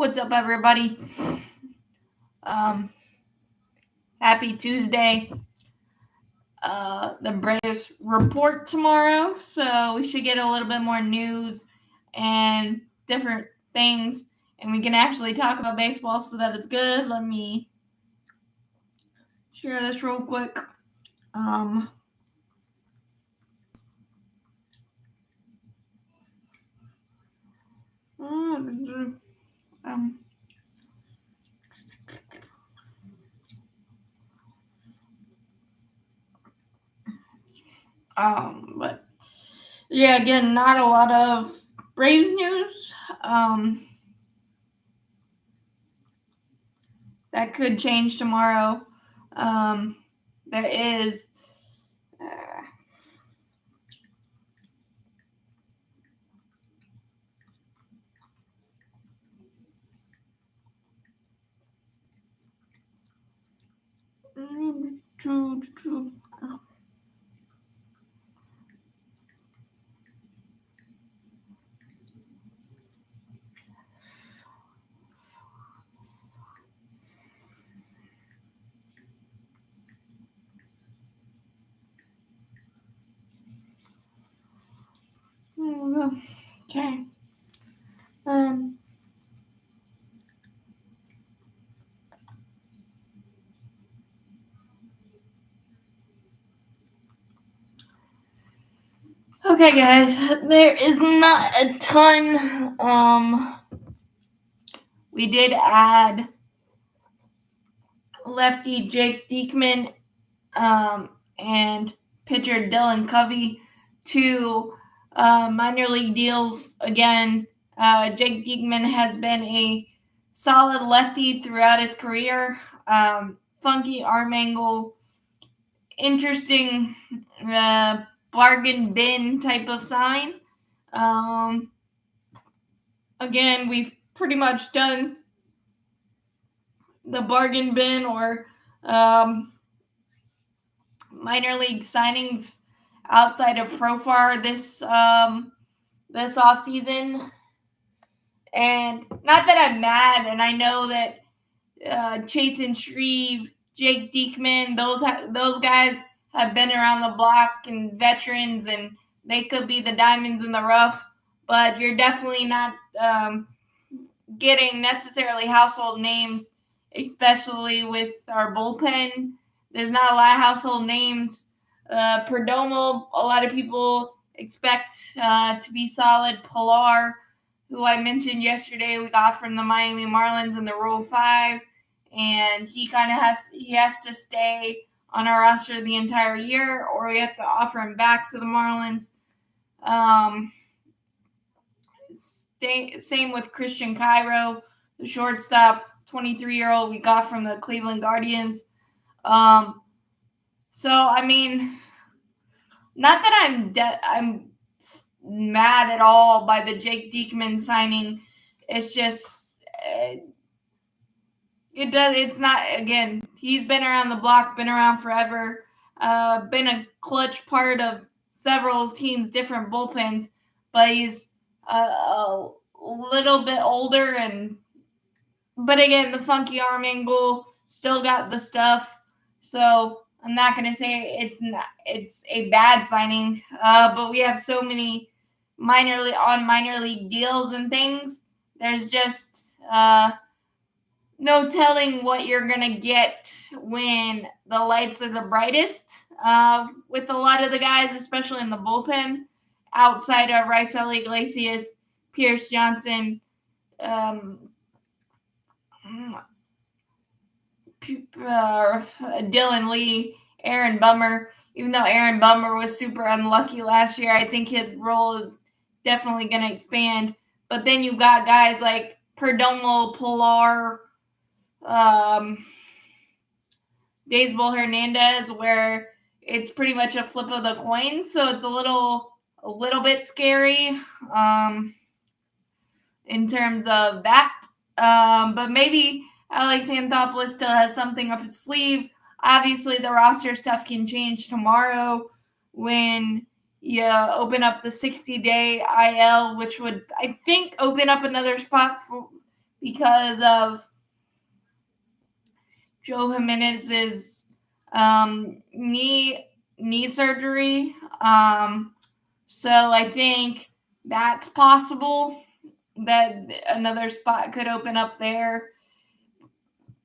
What's up, everybody? Happy Tuesday. The Braves report tomorrow, so we should get a little bit more news and different things, and we can actually talk about baseball, so that is good. Let me share this real quick. But yeah, again, not a lot of Braves news. That could change tomorrow. There is. Okay. Okay, guys, there is not a ton. We did add lefty Jake Diekman and pitcher Dylan Covey to minor league deals. Again, Jake Diekman has been a solid lefty throughout his career. Funky arm angle, interesting bargain bin type of sign. Again, we've pretty much done the bargain bin or minor league signings outside of Profar this offseason. And not that I'm mad, and I know that Chase and Shreve, Jake Diekman, those guys have been around the block and veterans, and they could be the diamonds in the rough, but you're definitely not getting necessarily household names, especially with our bullpen. There's not a lot of household names. Perdomo, a lot of people expect to be solid. Pilar, who I mentioned yesterday, we got from the Miami Marlins in the Rule 5, and he has to stay on our roster the entire year, or we have to offer him back to the Marlins. Same with Christian Cairo, the shortstop, 23-year-old we got from the Cleveland Guardians. So I mean, not that I'm mad at all by the Jake Diekman signing. It's just it's not, again, he's been around the block, been around forever, been a clutch part of several teams' different bullpens, but he's a little bit older, but again, the funky arm angle, still got the stuff. So I'm not going to say it's a bad signing, but we have so many minor league deals and things. There's just no telling what you're going to get when the lights are the brightest with a lot of the guys, especially in the bullpen, outside of Raisel Iglesias, Pierce Johnson, Dylan Lee, Aaron Bummer. Even though Aaron Bummer was super unlucky last year, I think his role is definitely going to expand. But then you've got guys like Perdomo, Pilar, Daysbel Hernandez, where it's pretty much a flip of the coin. So it's a little bit scary in terms of that. But maybe Alex Anthopoulos still has something up his sleeve. Obviously, the roster stuff can change tomorrow when you open up the 60-day IL, which would, I think, open up another spot because of Joe Jimenez's knee surgery. So I think that's possible that another spot could open up there.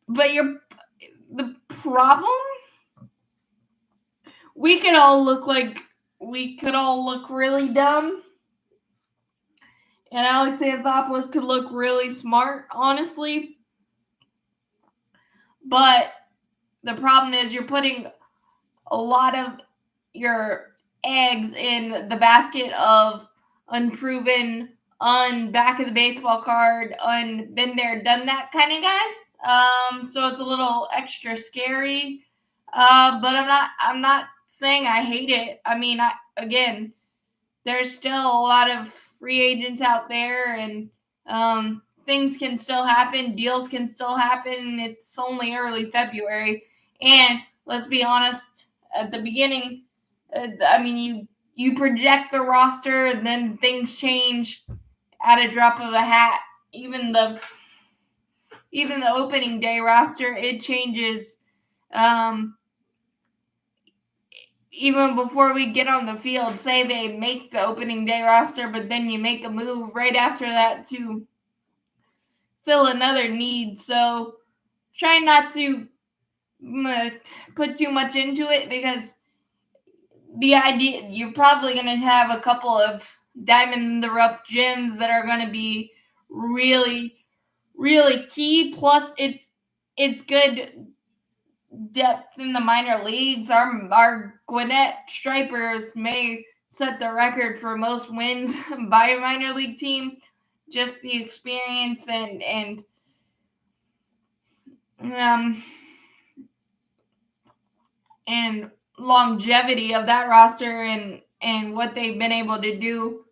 But the problem, we could all look really dumb, and Alex Anthopoulos could look really smart, honestly. But the problem is you're putting a lot of your eggs in the basket of unproven, back of the baseball card, been there, done that kind of guys. So it's a little extra scary. But I'm not saying I hate it. I mean, again, there's still a lot of free agents out there, and things can still happen. Deals can still happen. It's only early February, and let's be honest. At the beginning, I mean, you project the roster, and then things change at a drop of a hat. Even the opening day roster, it changes. Even before we get on the field, say they make the opening day roster, but then you make a move right after that to fill another need. So try not to put too much into it, because the idea, you're probably going to have a couple of diamond in the rough gems that are going to be really, really key. Plus, it's good depth in the minor leagues. Our Gwinnett Stripers may set the record for most wins by a minor league team. Just the experience and longevity of that roster and what they've been able to do.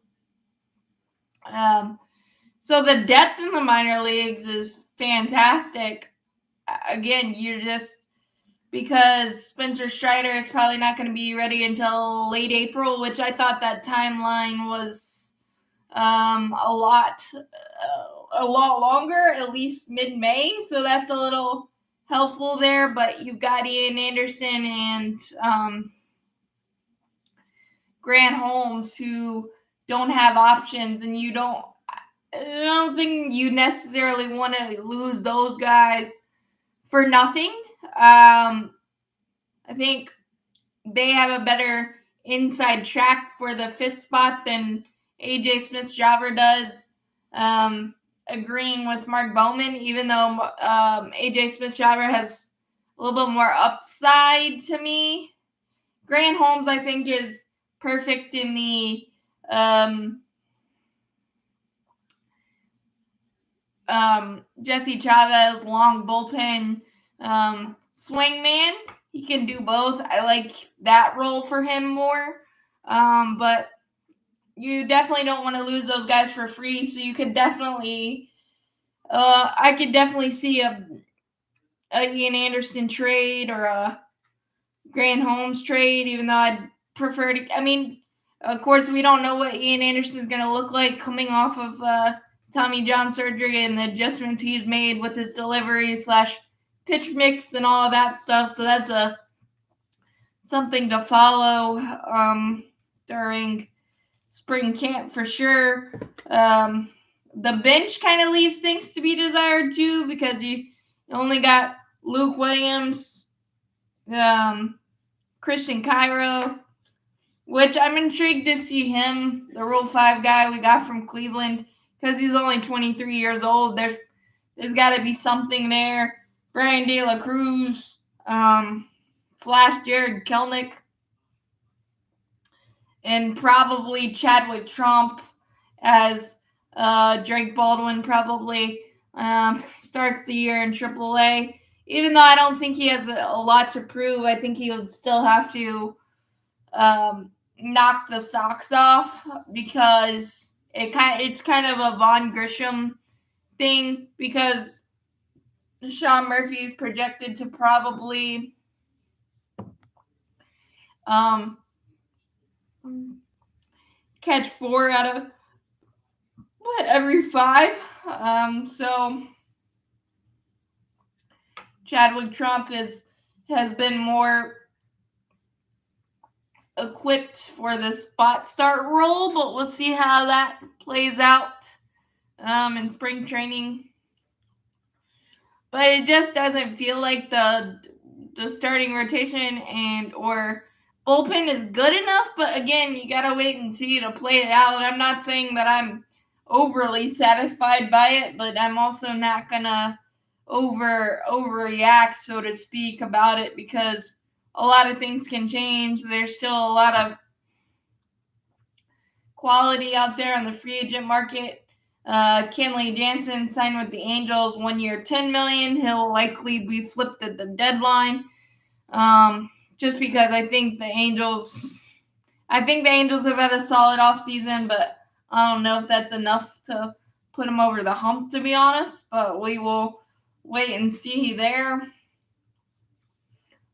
So the depth in the minor leagues is fantastic. Again, you're just, because Spencer Strider is probably not going to be ready until late April, which I thought that timeline was a lot longer, at least mid-May. So that's a little helpful there. But you've got Ian Anderson and Grant Holmes, who don't have options, and I don't think you necessarily want to lose those guys for nothing. I think they have a better inside track for the fifth spot than AJ Smith-Jobber does. Agreeing with Mark Bowman, even though AJ Smith-Jobber has a little bit more upside to me. Grant Holmes, I think, is perfect in the Jesse Chavez long bullpen swingman. He can do both. I like that role for him more. But you definitely don't want to lose those guys for free. So you could definitely, I could definitely see a Ian Anderson trade or a Grant Holmes trade, even though I'd prefer to. I mean, of course, we don't know what Ian Anderson is going to look like coming off of Tommy John surgery and the adjustments he's made with his delivery / pitch mix and all of that stuff. So that's something to follow during spring camp for sure. The bench kind of leaves things to be desired too, because you only got Luke Williams, Christian Cairo, which I'm intrigued to see him, the Rule 5 guy we got from Cleveland, because he's only 23 years old. There's got to be something there. Brian De La Cruz, / Jared Kelnick, and probably Chadwick Tromp as Drake Baldwin probably starts the year in AAA. Even though I don't think he has a lot to prove, I think he would still have to knock the socks off, because it's kind of a Vaughn Grisham thing, because Sean Murphy is projected to probably catch 4 out of every 5. So Chadwick Trump has been more equipped for the spot start role, but we'll see how that plays out in spring training. But it just doesn't feel like the starting rotation and or bullpen is good enough. But again, you gotta wait and see to play it out. I'm not saying that I'm overly satisfied by it, but I'm also not gonna overreact, so to speak, about it, because a lot of things can change. There's still a lot of quality out there on the free agent market. Kenley Jansen signed with the Angels, 1 year, $10 million. He'll likely be flipped at the deadline. Just because I think the Angels have had a solid offseason, but I don't know if that's enough to put them over the hump, to be honest. But we will wait and see there.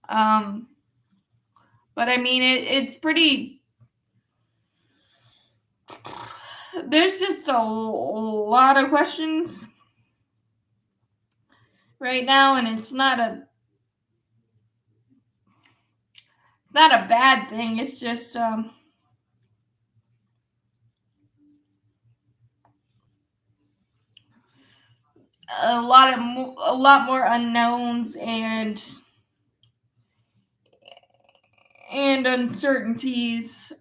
But I mean, it's pretty. There's just a lot of questions right now, and it's not a bad thing. It's just a lot more unknowns and uncertainties,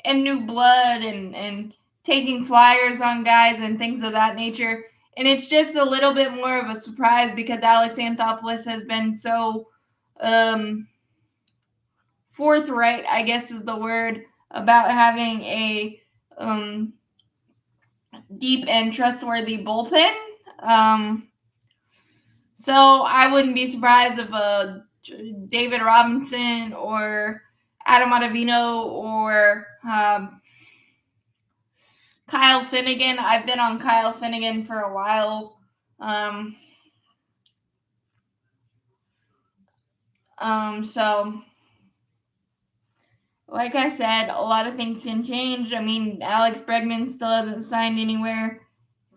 and new blood and taking flyers on guys and things of that nature. And it's just a little bit more of a surprise because Alex Anthopoulos has been so forthright, I guess is the word, about having a deep and trustworthy bullpen. So I wouldn't be surprised if David Robinson or Adam Ottavino or Kyle Finnegan. I've been on Kyle Finnegan for a while. So, like I said, a lot of things can change. I mean, Alex Bregman still hasn't signed anywhere.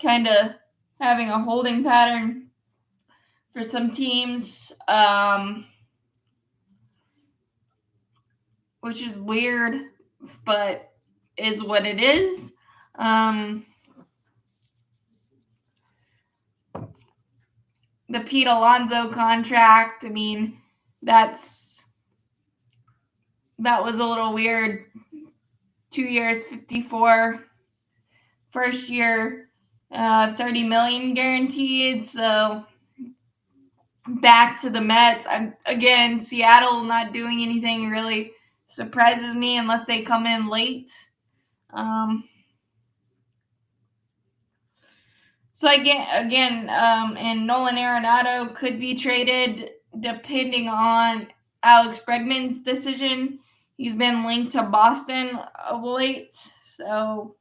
Kind of having a holding pattern for some teams, which is weird, but is what it is. The Pete Alonso contract, I mean, that was a little weird. 2 years, 54. First year, $30 million guaranteed. So back to the Mets. Again, Seattle not doing anything really surprises me unless they come in late. So again, and Nolan Arenado could be traded depending on Alex Bregman's decision. He's been linked to Boston of late, so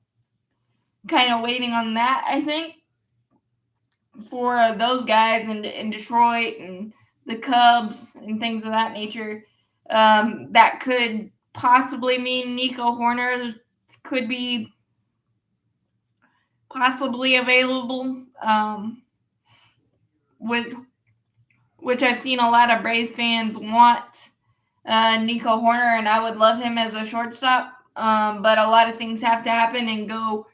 kind of waiting on that, I think, for those guys in Detroit and the Cubs and things of that nature. That could possibly mean Nico Hoerner could be possibly available, which I've seen a lot of Braves fans want Nico Hoerner, and I would love him as a shortstop. But a lot of things have to happen and go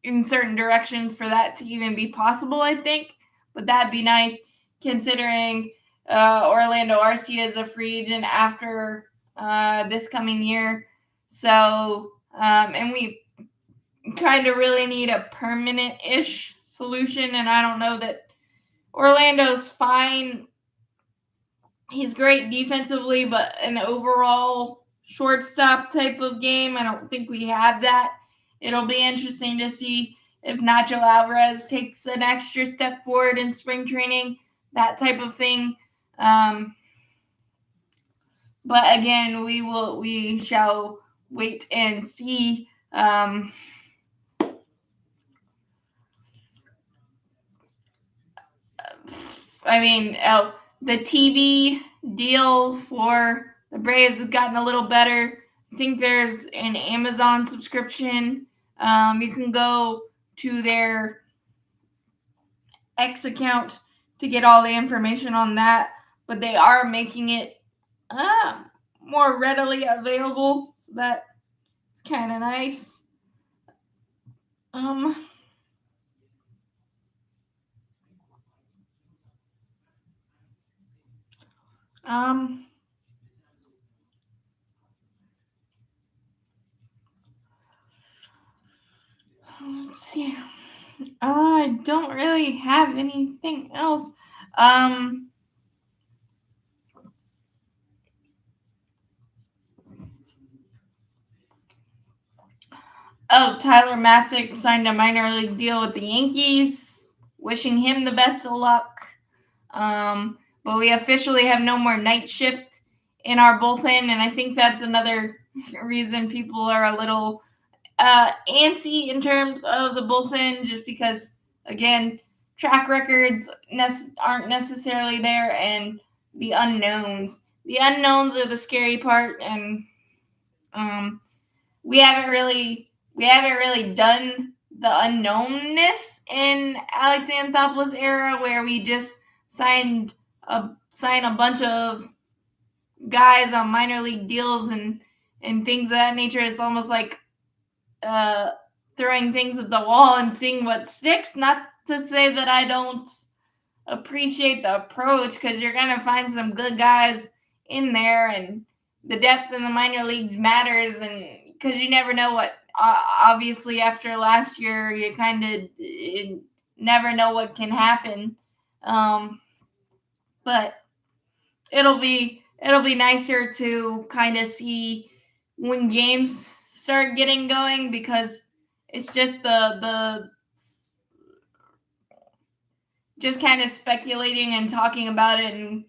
in certain directions for that to even be possible, I think. But that'd be nice considering Orlando Arcia is a free agent after this coming year. So, and we kind of really need a permanent-ish solution, and I don't know that Orlando's fine. He's great defensively, but an overall shortstop type of game, I don't think we have that. It'll be interesting to see if Nacho Alvarez takes an extra step forward in spring training, that type of thing. But again, we shall wait and see. I mean, the TV deal for the Braves has gotten a little better. I think there's an Amazon subscription. You can go to their X account to get all the information on that, but they are making it more readily available, so that's kind of nice. Let's see. I don't really have anything else. Tyler Matzik signed a minor league deal with the Yankees. Wishing him the best of luck. But we officially have no more night shift in our bullpen, and I think that's another reason people are a little antsy in terms of the bullpen, just because, again, track records aren't necessarily there, and the unknowns. The unknowns are the scary part, and we haven't really done the unknownness in Alex Anthopoulos' era, where we just sign a bunch of guys on minor league deals and things of that nature. It's almost like throwing things at the wall and seeing what sticks. Not to say that I don't appreciate the approach, because you're going to find some good guys in there, and the depth in the minor leagues matters, and because you never know what, obviously after last year, you kind of never know what can happen. But it'll be nicer to kind of see when games start getting going, because it's just the just kind of speculating and talking about it, and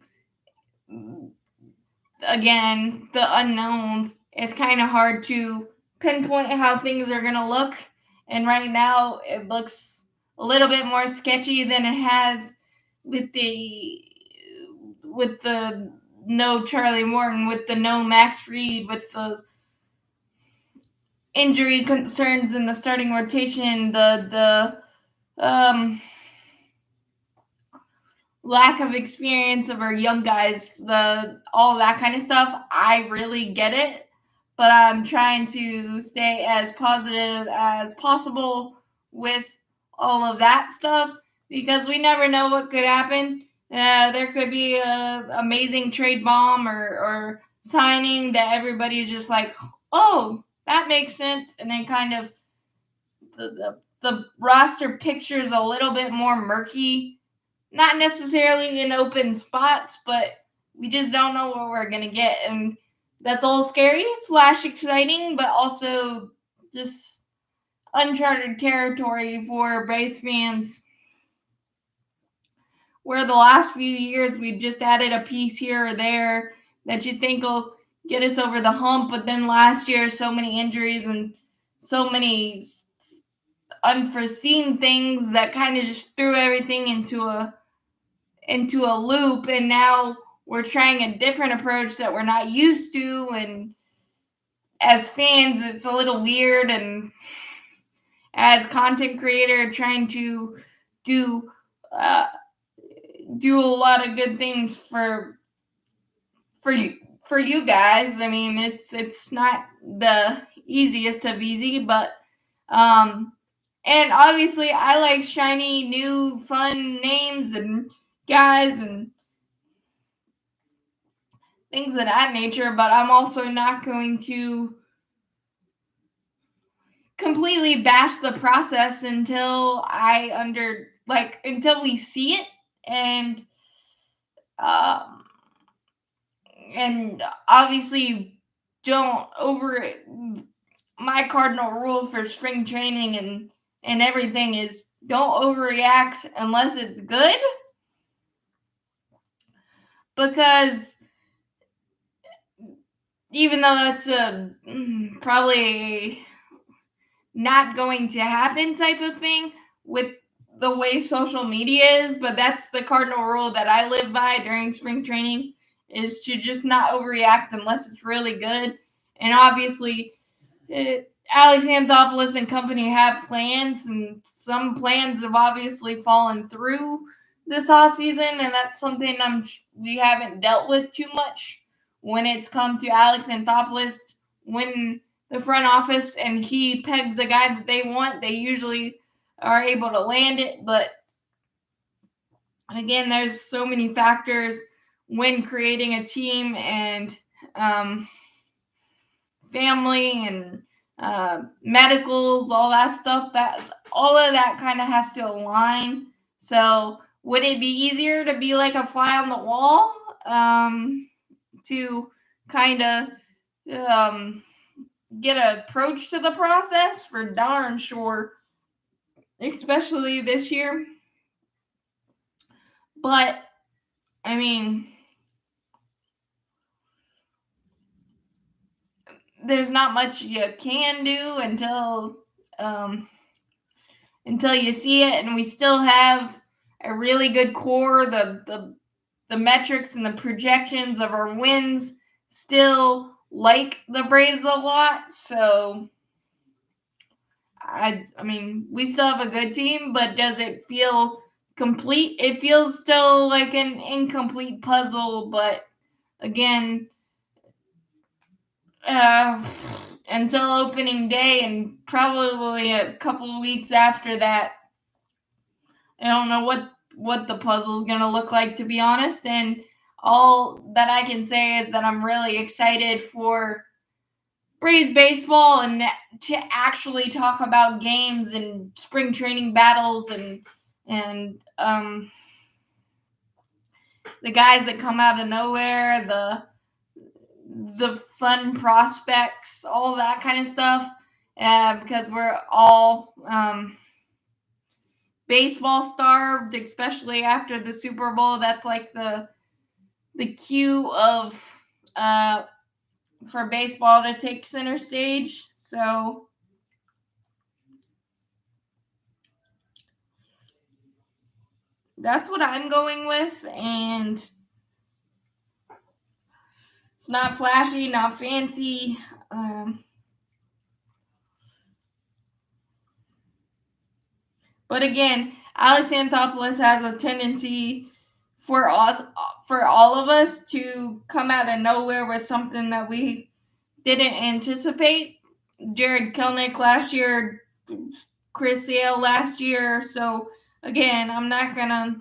again, the unknowns. It's kind of hard to pinpoint how things are going to look, and right now it looks a little bit more sketchy than it has with the no Charlie Morton, with the no Max Fried, with the injury concerns in the starting rotation, the lack of experience of our young guys, all that kind of stuff. I really get it, but I'm trying to stay as positive as possible with all of that stuff, because we never know what could happen. There could be an amazing trade bomb or signing that everybody's just like, oh, that makes sense, and then kind of the roster picture is a little bit more murky. Not necessarily in open spots, but we just don't know what we're going to get. And that's all scary / exciting, but also just uncharted territory for Braves fans, where the last few years we've just added a piece here or there that you think will get us over the hump. But then last year, so many injuries and so many unforeseen things that kind of just threw everything into a loop, and now we're trying a different approach that we're not used to, and as fans it's a little weird, and as content creator trying to do a lot of good things for you guys. I mean, it's not the easiest of easy, but and obviously I like shiny new fun names and guys and things of that nature, but I'm also not going to completely bash the process until until we see it, and obviously don't my cardinal rule for spring training and everything is don't overreact unless it's good, because even though that's probably not going to happen type of thing with the way social media is, but that's the cardinal rule that I live by during spring training, is to just not overreact unless it's really good. And obviously Alex Anthopoulos and company have plans, and some plans have obviously fallen through this offseason, and that's something we haven't dealt with too much when it's come to Alex Anthopoulos. When the front office and he pegs a guy that they want, they usually are able to land it. But again, there's so many factors when creating a team, and family and medicals, all that stuff, that all of that kind of has to align. So would it be easier to be like a fly on the wall, to kind of get an approach to the process? For darn sure, especially this year. But I mean, there's not much you can do until you see it, and we still have a really good core. The metrics and the projections of our wins still like the Braves a lot. So I mean, we still have a good team, but does it feel complete? It feels still like an incomplete puzzle, but again, until opening day and probably a couple of weeks after that, I don't know what the puzzle is going to look like, to be honest. And all that I can say is that I'm really excited for Braves baseball and to actually talk about games and spring training battles and the guys that come out of nowhere, the fun prospects, all that kind of stuff, because we're all baseball starved, especially after the Super Bowl. That's like the cue of for baseball to take center stage. So that's what I'm going with, and it's not flashy, not fancy. But again, Alex Anthopoulos has a tendency for all of us to come out of nowhere with something that we didn't anticipate. Jarred Kelenic last year, Chris Sale last year. So again, I'm not gonna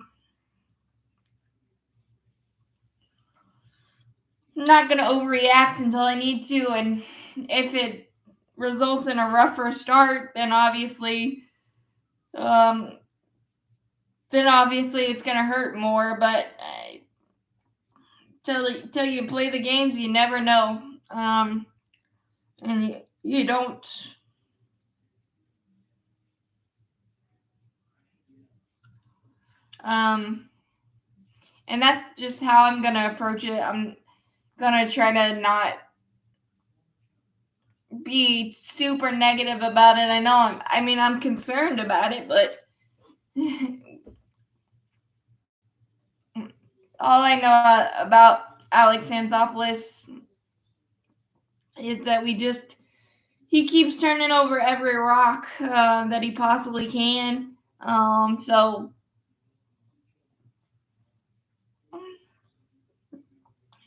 overreact until I need to, and if it results in a rougher start, then obviously it's gonna hurt more. But till you play the games, you never know, and you don't. And that's just how I'm gonna approach it. I'm gonna try to not be super negative about it. I know I'm concerned about it, but all I know about Alex Anthopoulos is that he keeps turning over every rock that he possibly can. So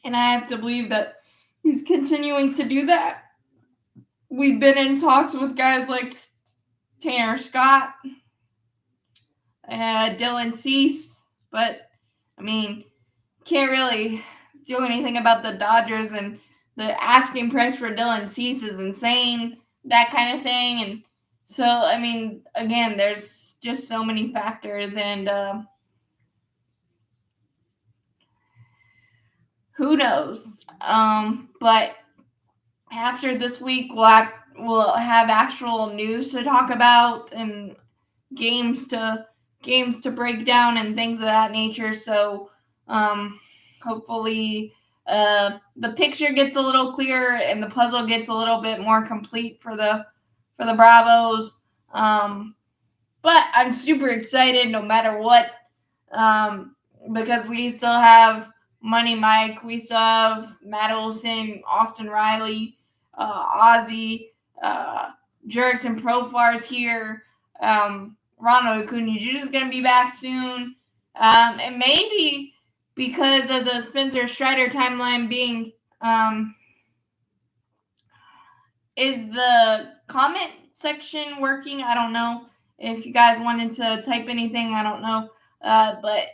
and I have to believe that he's continuing to do that. We've been in talks with guys like Tanner Scott, Dylan Cease, but I mean, can't really do anything about the Dodgers, and the asking price for Dylan Cease is insane, that kind of thing. And so, I mean, again, there's just so many factors, and who knows? But after this week, we'll have actual news to talk about and games to break down and things of that nature. So hopefully the picture gets a little clearer and the puzzle gets a little bit more complete for the Bravos. But I'm super excited no matter what, because we still have Money Mike, we still have Matt Olson, Austin Riley, Ozzy, Jurickson Profars here. Ronald Acuna Jr. is going to be back soon. And maybe because of the Spencer Strider timeline being is the comment section working? I don't know. If you guys wanted to type anything, I don't know. But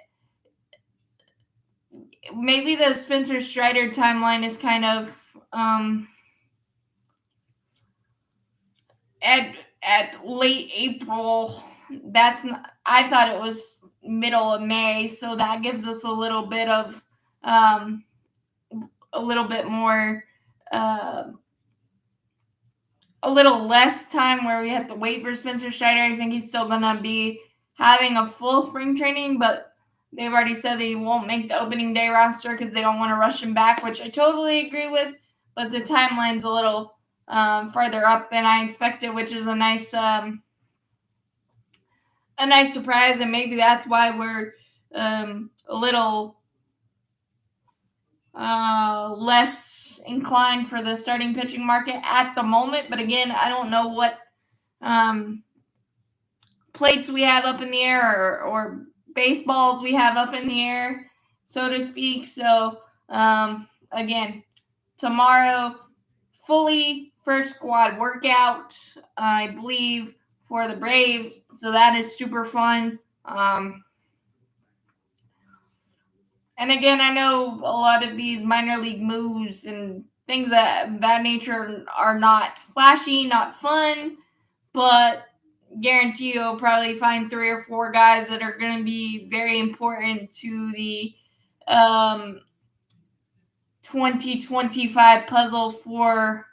maybe the Spencer Strider timeline is kind of at late April. That's not, I thought it was middle of May, so that gives us a little bit of a little bit more a little less time where we have to wait for Spencer Strider. I think he's still gonna be having a full spring training, but they've already said that he won't make the opening day roster because they don't want to rush him back, which I totally agree with. But the timeline's a little further up than I expected, which is a nice surprise, and maybe that's why we're a little less inclined for the starting pitching market at the moment. But again, I don't know what plates we have up in the air or baseballs we have up in the air, so to speak. So again, tomorrow, fully first squad workout, I believe, for the Braves. So that is super fun. And again, I know a lot of these minor league moves and things that nature are not flashy, not fun, but guarantee you'll probably find 3 or 4 guys that are going to be very important to the 2025 puzzle for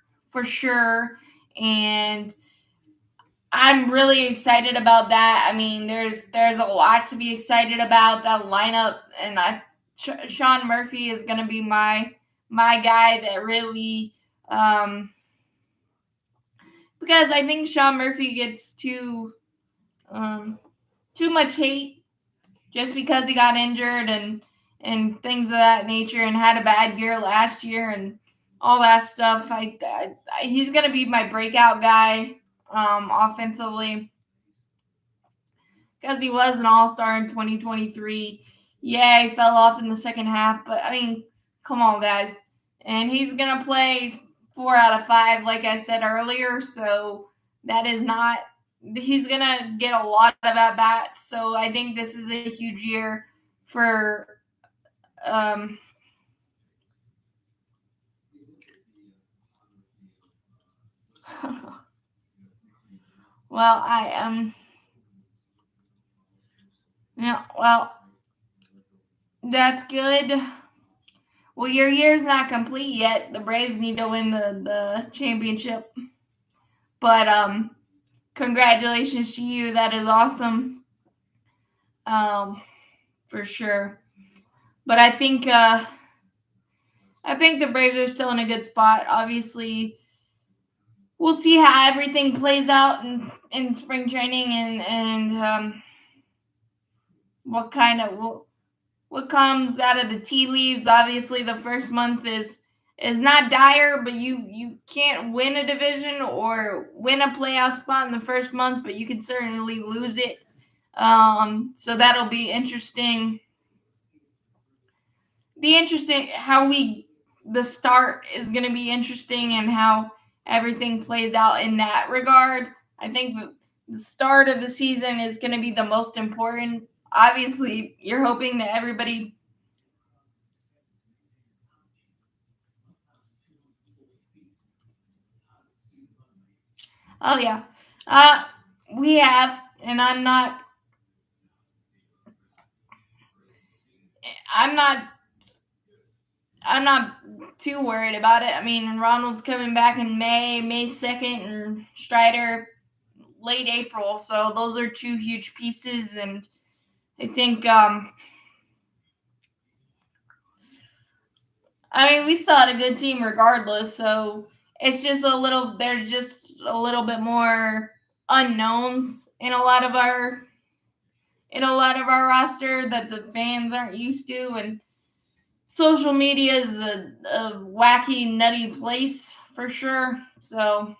sure. And I'm really excited about that. I mean, there's a lot to be excited about that lineup, and Sean Murphy is going to be my guy that really because I think Sean Murphy gets too much hate just because he got injured and things of that nature and had a bad year last year and all that stuff. He's going to be my breakout guy offensively because he was an all-star in 2023. Yeah, he fell off in the second half, but I mean, come on, guys. And he's going to play 4 out of 5, like I said earlier, so that is not – he's going to get a lot of at-bats, so I think this is a huge year for well, I am yeah, well, that's good. Well, your year's not complete yet. The Braves need to win the championship. But congratulations to you. That is awesome. For sure. But I think the Braves are still in a good spot. Obviously, we'll see how everything plays out in spring training and what comes out of the tea leaves. Obviously, the first month is not dire, but you can't win a division or win a playoff spot in the first month, but you can certainly lose it. So that'll be interesting. The start is going to be interesting and how everything plays out in that regard. I think the start of the season is going to be the most important. Obviously, you're hoping that everybody Oh yeah. We have, and I'm not too worried about it. I mean, Ronald's coming back in May 2nd, and Strider late April. So those are 2 huge pieces, and I think we still had a good team regardless. So it's just there's just a little bit more unknowns in a lot of our roster that the fans aren't used to, and social media is a wacky, nutty place for sure. So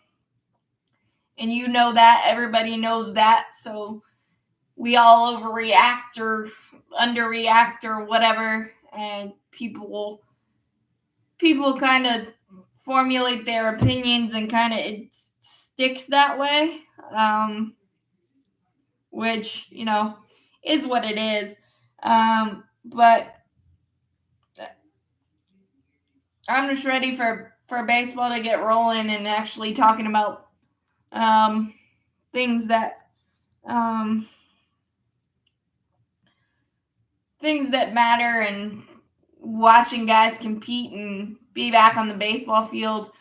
and you know that, everybody knows that, so we all overreact or underreact or whatever, and people kind of formulate their opinions, and kind of it sticks that way, which, is what it is. But I'm just ready for baseball to get rolling and actually talking about things that matter, and watching guys compete and be back on the baseball field,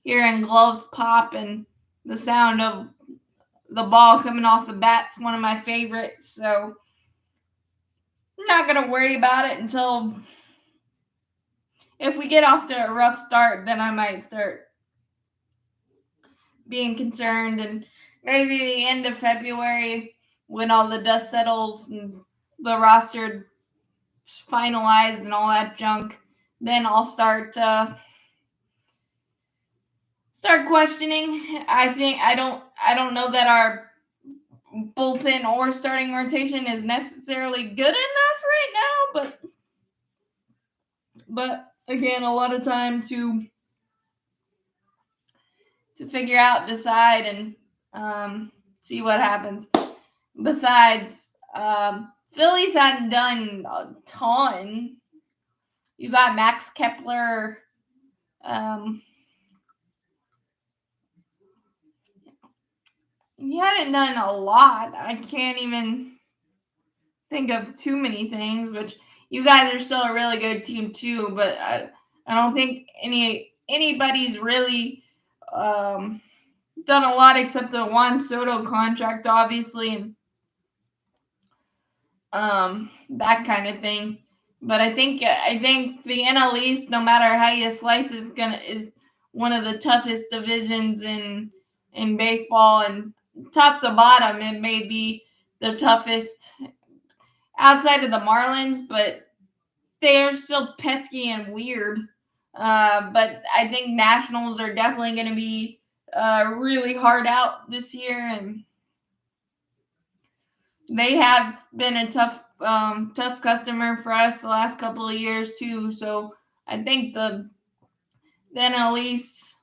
hearing gloves pop and the sound of the ball coming off the bat's one of my favorites. So I'm not going to worry about it until, if we get off to a rough start, then I might start being concerned, and maybe the end of February, when all the dust settles and the roster finalized and all that junk, then I'll start questioning. I don't know that our bullpen or starting rotation is necessarily good enough right now, but again, a lot of time to figure out, decide, and see what happens. Besides, Phillies hadn't done a ton. You got Max Kepler. You haven't done a lot. I can't even think of too many things, which you guys are still a really good team too, but I don't think anybody's really done a lot except the Juan Soto contract, obviously, that kind of thing. But I think the NL East, no matter how you slice it, is one of the toughest divisions in baseball, and top to bottom, it may be the toughest outside of the Marlins, but they're still pesky and weird. But I think Nationals are definitely going to be really hard out this year, and they have been a tough customer for us the last couple of years too. So I think the NL East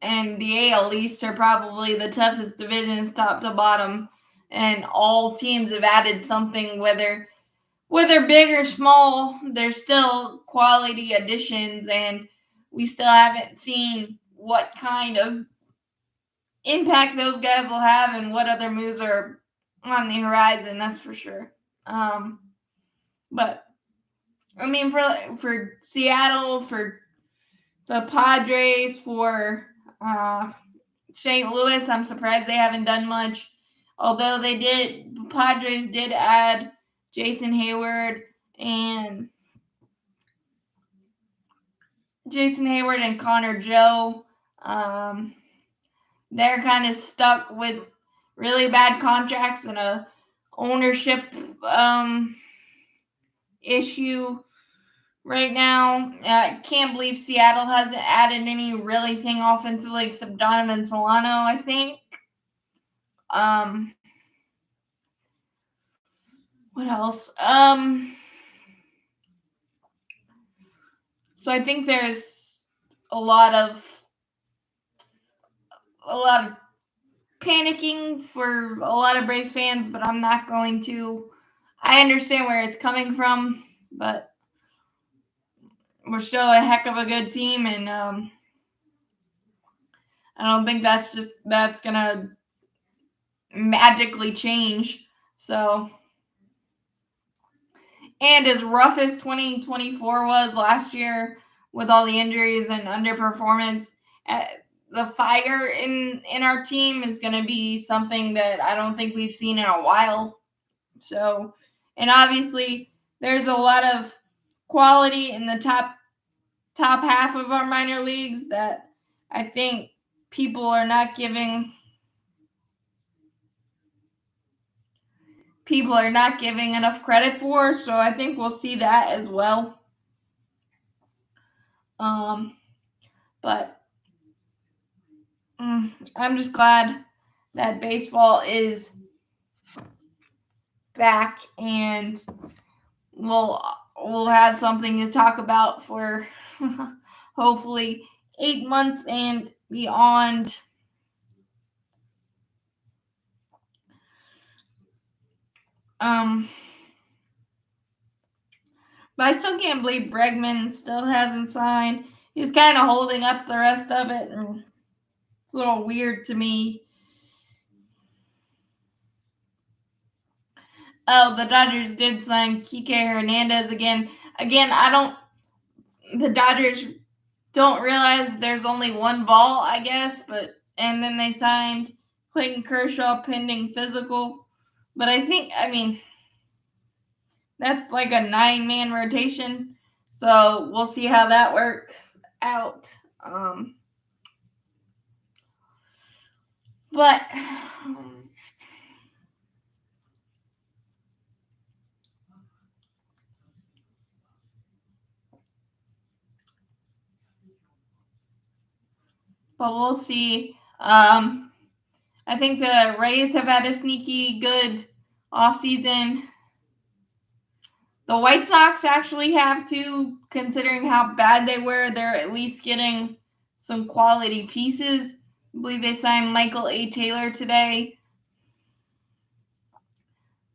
and the AL East are probably the toughest divisions, top to bottom, and all teams have added something, whether big or small. They're still quality additions, and we still haven't seen what kind of impact those guys will have and what other moves are on the horizon. That's for sure. But I mean, for Seattle, for the Padres, for St. Louis, I'm surprised they haven't done much. Although Padres did add Jason Heyward and Connor Joe. They're kind of stuck with really bad contracts and a ownership issue right now. I can't believe Seattle hasn't added any really thing offensively except Donovan Solano, I think. What else? So I think there's a lot of panicking for a lot of Braves fans, but I'm not going to. I understand where it's coming from, but we're still a heck of a good team, and I don't think that's gonna magically change. So, and as rough as 2024 was last year with all the injuries and underperformance, the fire in our team is going to be something that I don't think we've seen in a while. So, and obviously there's a lot of quality in the top half of our minor leagues that I think people are not giving enough credit for. So I think we'll see that as well. But I'm just glad that baseball is back, and we'll have something to talk about for hopefully 8 months and beyond. But I still can't believe Bregman still hasn't signed. He's kind of holding up the rest of it, and it's a little weird to me. Oh, the Dodgers did sign Kike Hernandez again. The Dodgers don't realize there's only one ball, I guess, and then they signed Clayton Kershaw pending physical. But that's like a 9-man rotation. So we'll see how that works out. But we'll see. I think the Rays have had a sneaky good offseason. The White Sox actually have too, considering how bad they were. They're at least getting some quality pieces. I believe they signed Michael A. Taylor today.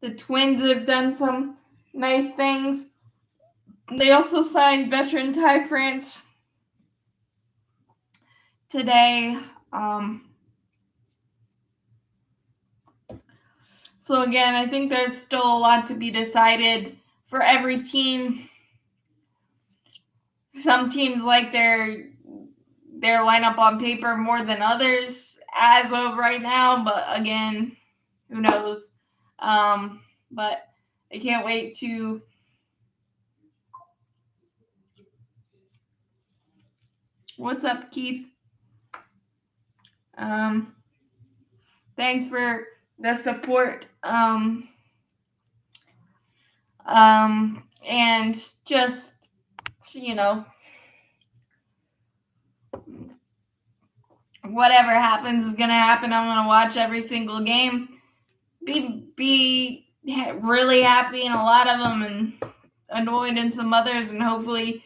The Twins have done some nice things. They also signed veteran Ty France today. So again, I think there's still a lot to be decided for every team. Some teams like their lineup on paper more than others as of right now, but again, who knows? But I can't wait to What's up, Keith? Thanks for the support. And just, whatever happens is gonna happen. I'm gonna watch every single game. Be really happy in a lot of them, and annoyed in some others, and hopefully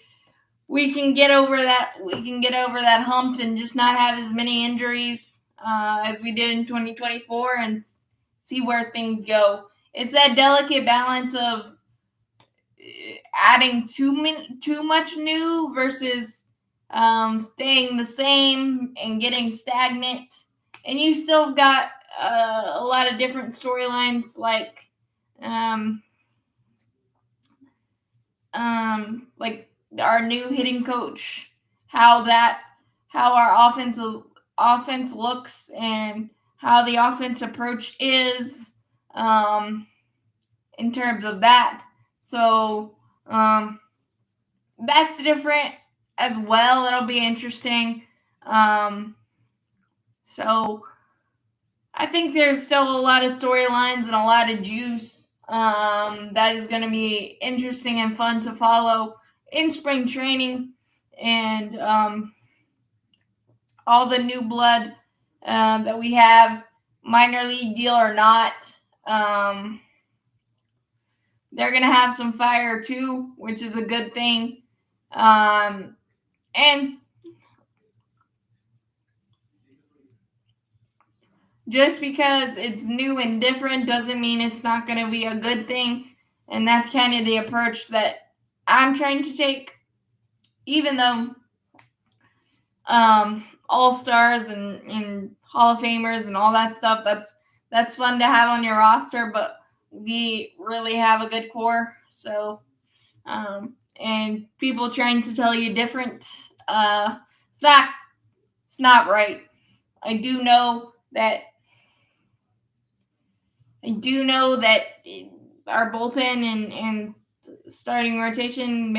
we can get over that. We can get over that hump and just not have as many injuries as we did in 2024, and see where things go. It's that delicate balance of adding too much new versus staying the same and getting stagnant. And you still got a lot of different storylines, like our new hitting coach, how our offense looks, and how the offense approach is in terms of that. So that's different as well. That'll be interesting. So I think there's still a lot of storylines and a lot of juice that is going to be interesting and fun to follow in spring training, and all the new blood that we have, minor league deal or not. They're going to have some fire too, which is a good thing. And just because it's new and different doesn't mean it's not going to be a good thing. And that's kind of the approach that I'm trying to take, even though all-stars and Hall of Famers and all that stuff, that's fun to have on your roster, but we really have a good core. So and people trying to tell you different, it's not right. I do know that our bullpen and starting rotation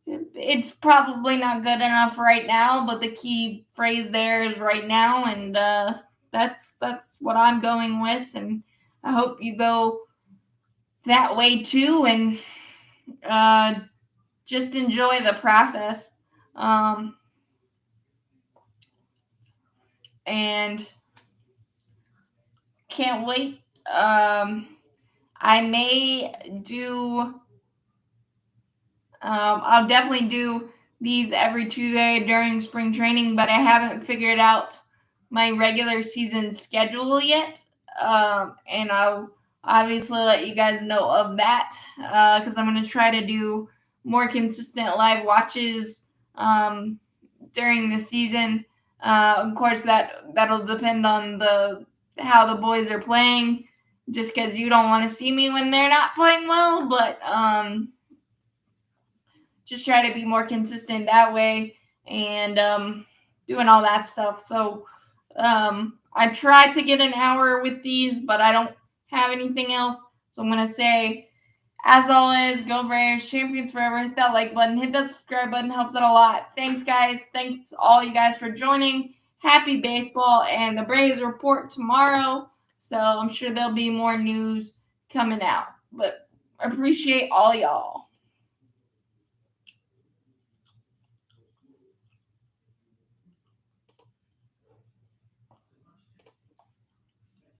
it's probably not good enough right now, but the key phrase there is right now, and that's what I'm going with, and I hope you go that way too, and just enjoy the process. and can't wait. I may do. I'll definitely do these every Tuesday during spring training, but I haven't figured out my regular season schedule yet. And I'll obviously let you guys know of that because I'm going to try to do more consistent live watches during the season. Of course, that'll depend on how the boys are playing, just because you don't want to see me when they're not playing well, but just try to be more consistent that way and doing all that stuff. So I tried to get an hour with these, but I don't have anything else. So I'm going to say, as always, go Bears, champions forever. Hit that like button, hit that subscribe button, helps out a lot. Thanks, guys. Thanks all you guys for joining. Happy baseball, and the Braves report tomorrow. So I'm sure there'll be more news coming out. But appreciate all y'all.